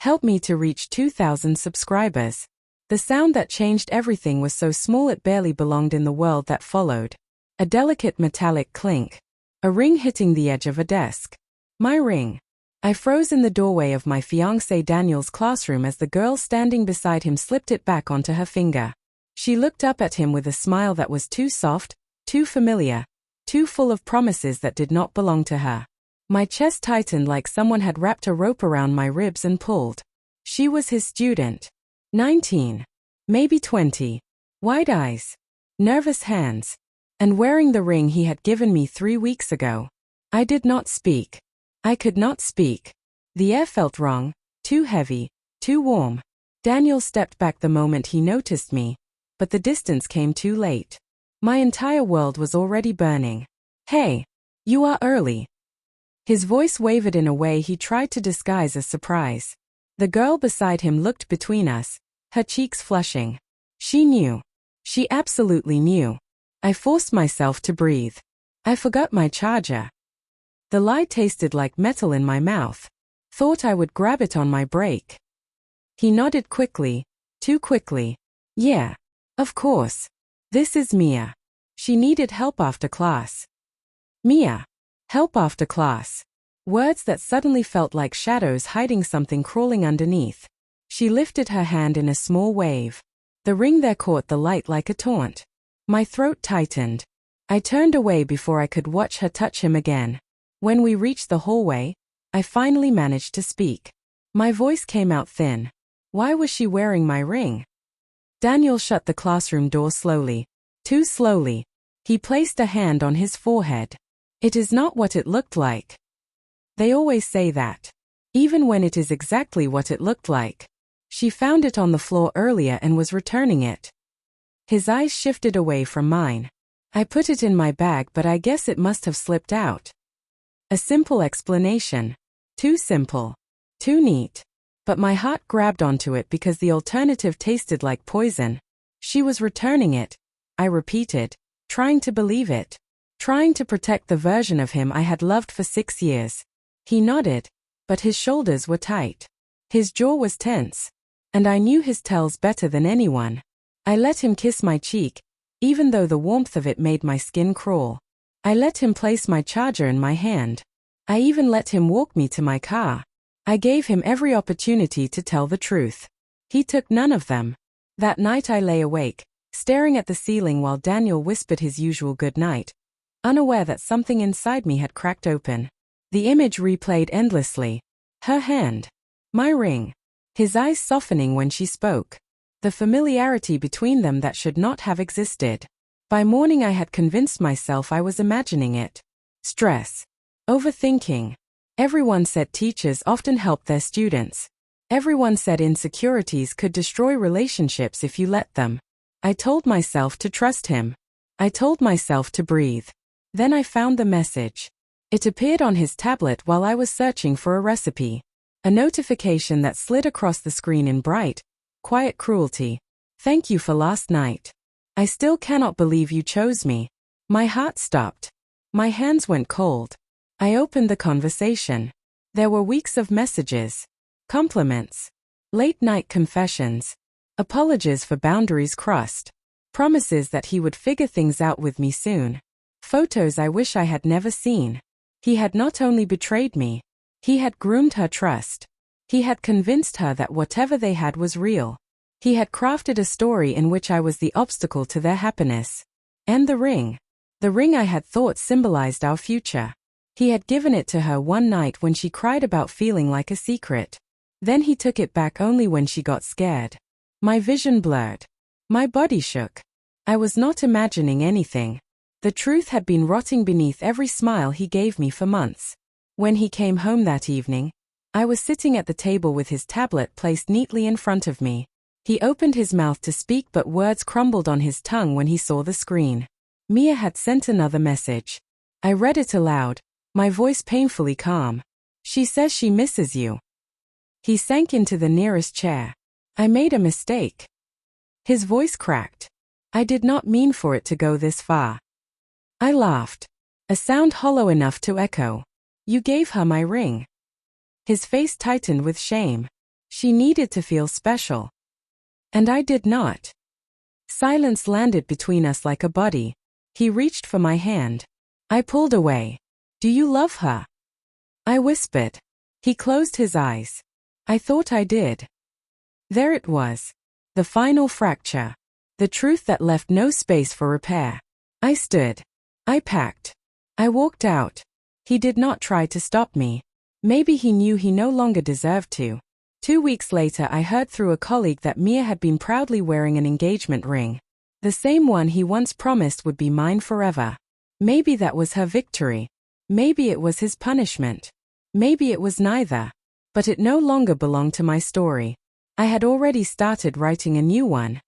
Help me to reach 2,000 subscribers. The sound that changed everything was so small it barely belonged in the world that followed. A delicate metallic clink. A ring hitting the edge of a desk. My ring. I froze in the doorway of my fiancé Daniel's classroom as the girl standing beside him slipped it back onto her finger. She looked up at him with a smile that was too soft, too familiar, too full of promises that did not belong to her. My chest tightened like someone had wrapped a rope around my ribs and pulled. She was his student. 19. Maybe 20. Wide eyes. Nervous hands. And wearing the ring he had given me 3 weeks ago. I did not speak. I could not speak. The air felt wrong, too heavy, too warm. Daniel stepped back the moment he noticed me, but the distance came too late. My entire world was already burning. Hey, you are early. His voice wavered in a way he tried to disguise as surprise. The girl beside him looked between us, her cheeks flushing. She knew. She absolutely knew. I forced myself to breathe. I forgot my charger. The lie tasted like metal in my mouth. Thought I would grab it on my break. He nodded quickly, too quickly. Yeah, of course. This is Mia. She needed help after class. Mia. Help after class. Words that suddenly felt like shadows hiding something crawling underneath. She lifted her hand in a small wave. The ring there caught the light like a taunt. My throat tightened. I turned away before I could watch her touch him again. When we reached the hallway, I finally managed to speak. My voice came out thin. Why was she wearing my ring? Daniel shut the classroom door slowly. Too slowly. He placed a hand on his forehead. It is not what it looked like. They always say that. Even when it is exactly what it looked like. She found it on the floor earlier and was returning it. His eyes shifted away from mine. I put it in my bag, but I guess it must have slipped out. A simple explanation. Too simple. Too neat. But my heart grabbed onto it because the alternative tasted like poison. She was returning it. I repeated, trying to believe it. Trying to protect the version of him I had loved for 6 years. He nodded, but his shoulders were tight. His jaw was tense. And I knew his tells better than anyone. I let him kiss my cheek, even though the warmth of it made my skin crawl. I let him place my charger in my hand. I even let him walk me to my car. I gave him every opportunity to tell the truth. He took none of them. That night I lay awake, staring at the ceiling while Daniel whispered his usual good night, unaware that something inside me had cracked open. The image replayed endlessly. Her hand. My ring. His eyes softening when she spoke. The familiarity between them that should not have existed. By morning I had convinced myself I was imagining it. Stress. Overthinking. Everyone said teachers often helped their students. Everyone said insecurities could destroy relationships if you let them. I told myself to trust him. I told myself to breathe. Then I found the message. It appeared on his tablet while I was searching for a recipe. A notification that slid across the screen in bright, quiet cruelty. Thank you for last night. I still cannot believe you chose me. My heart stopped. My hands went cold. I opened the conversation. There were weeks of messages. Compliments. Late-night confessions. Apologies for boundaries crossed. Promises that he would figure things out with me soon. Photos I wish I had never seen. He had not only betrayed me. He had groomed her trust. He had convinced her that whatever they had was real. He had crafted a story in which I was the obstacle to their happiness. And the ring. The ring I had thought symbolized our future. He had given it to her one night when she cried about feeling like a secret. Then he took it back only when she got scared. My vision blurred. My body shook. I was not imagining anything. The truth had been rotting beneath every smile he gave me for months. When he came home that evening, I was sitting at the table with his tablet placed neatly in front of me. He opened his mouth to speak, but words crumbled on his tongue when he saw the screen. Mia had sent another message. I read it aloud, my voice painfully calm. She says she misses you. He sank into the nearest chair. I made a mistake. His voice cracked. I did not mean for it to go this far. I laughed. A sound hollow enough to echo. You gave her my ring. His face tightened with shame. She needed to feel special. And I did not. Silence landed between us like a body. He reached for my hand. I pulled away. Do you love her? I whispered. He closed his eyes. I thought I did. There it was. The final fracture. The truth that left no space for repair. I stood. I packed. I walked out. He did not try to stop me. Maybe he knew he no longer deserved to. 2 weeks later, I heard through a colleague that Mia had been proudly wearing an engagement ring. The same one he once promised would be mine forever. Maybe that was her victory. Maybe it was his punishment. Maybe it was neither. But it no longer belonged to my story. I had already started writing a new one.